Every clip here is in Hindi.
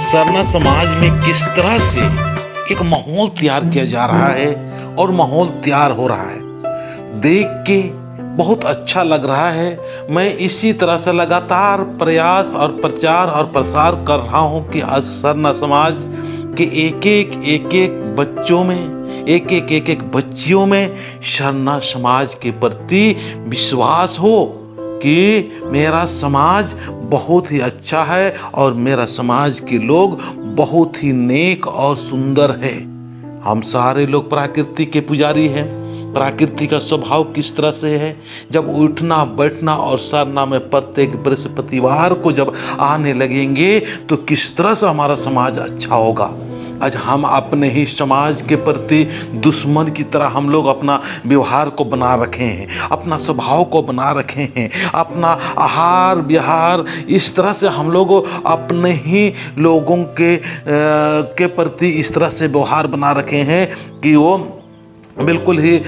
सरना समाज में किस तरह से एक माहौल तैयार किया जा रहा है और माहौल तैयार हो रहा है, देख के बहुत अच्छा लग रहा है। मैं इसी तरह से लगातार प्रयास और प्रचार और प्रसार कर रहा हूं कि आज सरना समाज के एक एक बच्चों में, एक एक बच्चियों में सरना समाज के प्रति विश्वास हो कि मेरा समाज बहुत ही अच्छा है और मेरा समाज के लोग बहुत ही नेक और सुंदर है। हम सारे लोग प्रकृति के पुजारी हैं। प्रकृति का स्वभाव किस तरह से है, जब उठना बैठना और सरना में प्रत्येक बृहस्पतिवार को जब आने लगेंगे तो किस तरह से हमारा समाज अच्छा होगा। आज हम अपने ही समाज के प्रति दुश्मन की तरह हम लोग अपना व्यवहार को बना रखे हैं, अपना स्वभाव को बना रखे हैं, अपना आहार विहार इस तरह से हम लोग अपने ही लोगों के प्रति इस तरह से व्यवहार बना रखे हैं कि वो बिल्कुल ही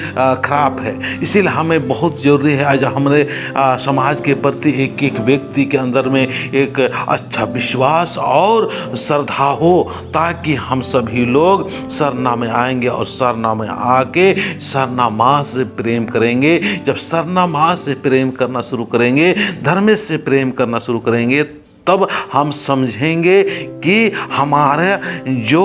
खराब है। इसीलिए हमें बहुत ज़रूरी है आज हमारे समाज के प्रति एक एक व्यक्ति के अंदर में एक अच्छा विश्वास और श्रद्धा हो, ताकि हम सभी लोग सरना में आएंगे और सरना में आके सरना माँ से प्रेम करेंगे। जब सरना माँ से प्रेम करना शुरू करेंगे, धर्म से प्रेम करना शुरू करेंगे, तब हम समझेंगे कि हमारे जो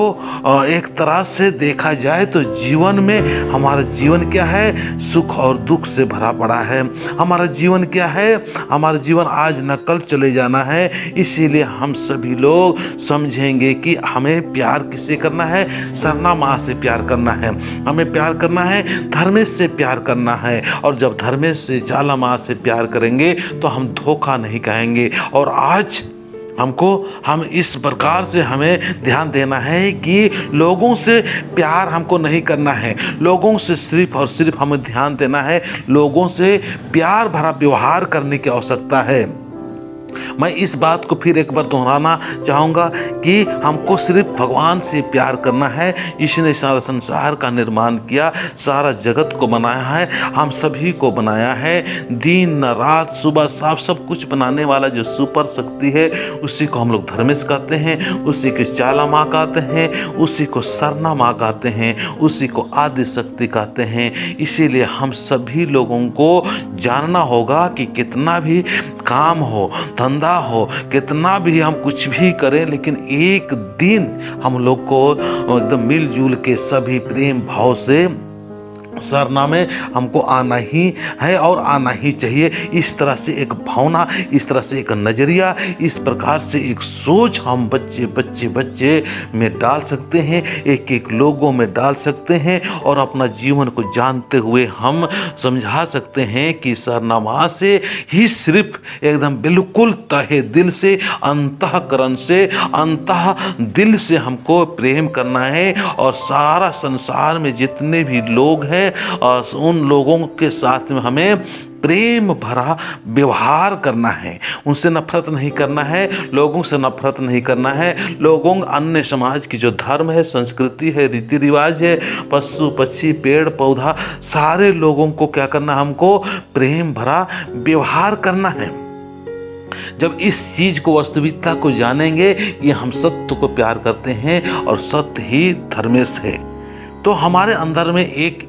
एक तरह से देखा जाए तो जीवन में हमारा जीवन क्या है, सुख और दुख से भरा पड़ा है। हमारा जीवन क्या है, हमारा जीवन आज न कल चले जाना है। इसीलिए हम सभी लोग समझेंगे कि हमें प्यार किससे करना है, सरना माँ से प्यार करना है। हमें प्यार करना है, धर्मेश से प्यार करना है। और जब धर्मेश से जाला माँ से प्यार करेंगे तो हम धोखा नहीं कहेंगे। और आज हम इस प्रकार से हमें ध्यान देना है कि लोगों से प्यार हमको नहीं करना है, लोगों से सिर्फ और सिर्फ हमें ध्यान देना है, लोगों से प्यार भरा व्यवहार करने की आवश्यकता है। मैं इस बात को फिर एक बार दोहराना चाहूँगा कि हमको सिर्फ भगवान से प्यार करना है, जिसने सारा संसार का निर्माण किया, सारा जगत को बनाया है, हम सभी को बनाया है। दिन न रात सुबह साफ सब कुछ बनाने वाला जो सुपर शक्ति है, उसी को हम लोग धर्मेश कहते हैं, उसी को चाला माँ कहते हैं, उसी को सरना माँ कहते हैं, उसी को आदि शक्ति कहते हैं। इसीलिए हम सभी लोगों को जानना होगा कि कितना भी काम हो, धंधा हो, कितना भी हम कुछ भी करें, लेकिन एक दिन हम लोग को एकदम मिलजुल के सभी प्रेम भाव से सरना में हमको आना ही है और आना ही चाहिए। इस तरह से एक भावना, इस तरह से एक नज़रिया, इस प्रकार से एक सोच हम बच्चे में डाल सकते हैं, एक एक लोगों में डाल सकते हैं और अपना जीवन को जानते हुए हम समझा सकते हैं कि सरना माँ से ही सिर्फ एकदम बिल्कुल तहे दिल से, अंतःकरण से, अंतः दिल से हमको प्रेम करना है। और सारा संसार में जितने भी लोग हैं और उन लोगों के साथ में हमें प्रेम भरा व्यवहार करना है, उनसे नफरत नहीं करना है, लोगों से नफरत नहीं करना है। लोगों अन्य समाज की जो धर्म है, संस्कृति है, रीति रिवाज है, पशु पक्षी पेड़ पौधा, सारे लोगों को क्या करना, हमको प्रेम भरा व्यवहार करना है। जब इस चीज को, वास्तविकता को जानेंगे कि हम सत्य को प्यार करते हैं और सत्य ही धर्मेश है, तो हमारे अंदर में एक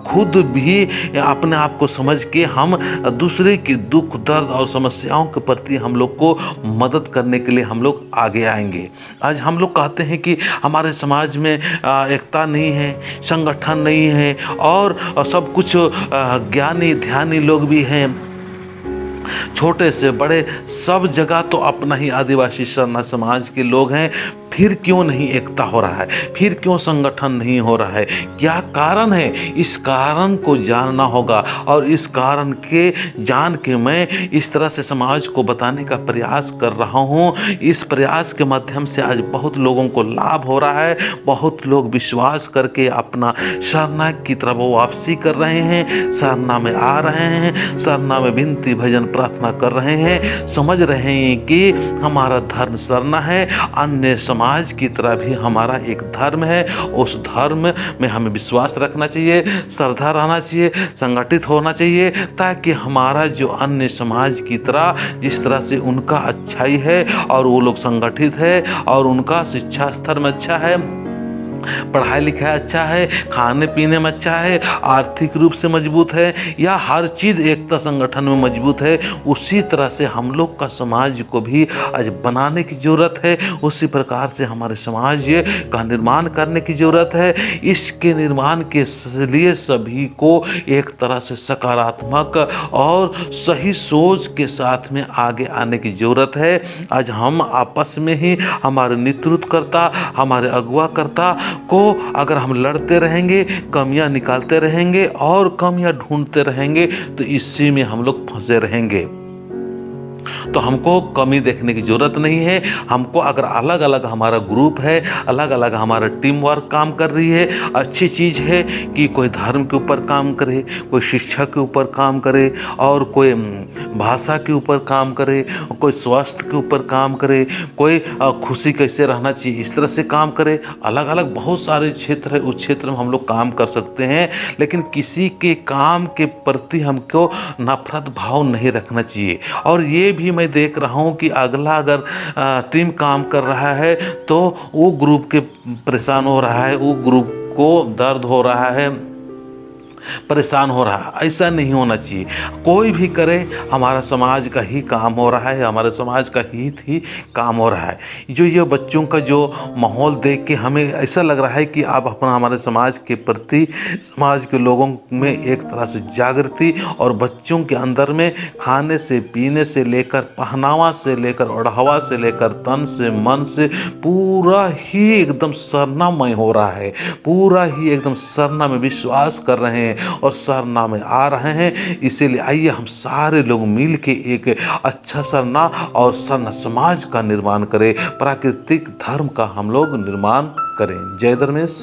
खुद भी अपने आप को समझ के हम दूसरे की दुख दर्द और समस्याओं के प्रति हम लोग को मदद करने के लिए हम लोग आगे आएंगे। आज हम लोग कहते हैं कि हमारे समाज में एकता नहीं है, संगठन नहीं है और सब कुछ ज्ञानी ध्यानी लोग भी हैं, छोटे से बड़े सब जगह तो अपना ही आदिवासी सरना समाज के लोग हैं। फिर क्यों नहीं एकता हो रहा है, फिर क्यों संगठन नहीं हो रहा है, क्या कारण है? इस कारण को जानना होगा और इस कारण के जान के मैं इस तरह से समाज को बताने का प्रयास कर रहा हूँ। इस प्रयास के माध्यम से आज बहुत लोगों को लाभ हो रहा है, बहुत लोग विश्वास करके अपना सरना की तरफ वापसी कर रहे हैं, सरना में आ रहे हैं, सरना में विनती भजन प्रार्थना कर रहे हैं, समझ रहे हैं कि हमारा धर्म सरना है, अन्य समाज समाज की तरह भी हमारा एक धर्म है। उस धर्म में हमें विश्वास रखना चाहिए, श्रद्धा रहना चाहिए, संगठित होना चाहिए, ताकि हमारा जो अन्य समाज की तरह जिस तरह से उनका अच्छाई है और वो लोग संगठित है और उनका शिक्षा स्तर में अच्छा है, पढ़ाई लिखाई अच्छा है, खाने पीने में अच्छा है, आर्थिक रूप से मजबूत है, या हर चीज़ एकता संगठन में मजबूत है, उसी तरह से हम लोग का समाज को भी आज बनाने की ज़रूरत है। उसी प्रकार से हमारे समाज का निर्माण करने की ज़रूरत है। इसके निर्माण के लिए सभी को एक तरह से सकारात्मक और सही सोच के साथ में आगे आने की ज़रूरत है। आज हम आपस में ही हमारे नेतृत्वकर्ता, हमारे अगुवाकर्ता को अगर हम लड़ते रहेंगे, कमियां निकालते रहेंगे और कमियां ढूंढते रहेंगे, तो इसी में हम लोग फंसे रहेंगे। तो हमको कमी देखने की ज़रूरत नहीं है। हमको अगर अलग अलग हमारा ग्रुप है, अलग अलग हमारा टीम वर्क काम कर रही है, अच्छी चीज़ है कि कोई धर्म के ऊपर काम करे, कोई शिक्षा के ऊपर काम करे, और कोई भाषा के ऊपर काम करे, कोई स्वास्थ्य के ऊपर काम करे, कोई खुशी कैसे रहना चाहिए इस तरह से काम करे। अलग अलग बहुत सारे क्षेत्र है, उस क्षेत्र में हम लोग काम कर सकते हैं, लेकिन किसी के काम के प्रति हमको नफरत भाव नहीं रखना चाहिए। और ये भी मैं देख रहा हूँ कि अगला अगर टीम काम कर रहा है तो वो ग्रुप के परेशान हो रहा है, वो ग्रुप को दर्द हो रहा है, परेशान हो रहा है। ऐसा नहीं होना चाहिए। कोई भी करे, हमारा समाज का ही काम हो रहा है, हमारे समाज का हित ही काम हो रहा है। जो ये बच्चों का जो माहौल देख के हमें ऐसा लग रहा है कि अब अपना हमारे समाज के प्रति, समाज के लोगों में एक तरह से जागृति, और बच्चों के अंदर में खाने से पीने से लेकर पहनावा से लेकर ओढ़ावा से लेकर तन से मन से पूरा ही एकदम सरनामय हो रहा है, पूरा ही एकदम सरना में विश्वास कर रहे हैं और सरना में आ रहे हैं। इसीलिए आइए हम सारे लोग मिल के एक अच्छा सरना और सरना समाज का निर्माण करें, प्राकृतिक धर्म का हम लोग निर्माण करें। जय धर्मेश।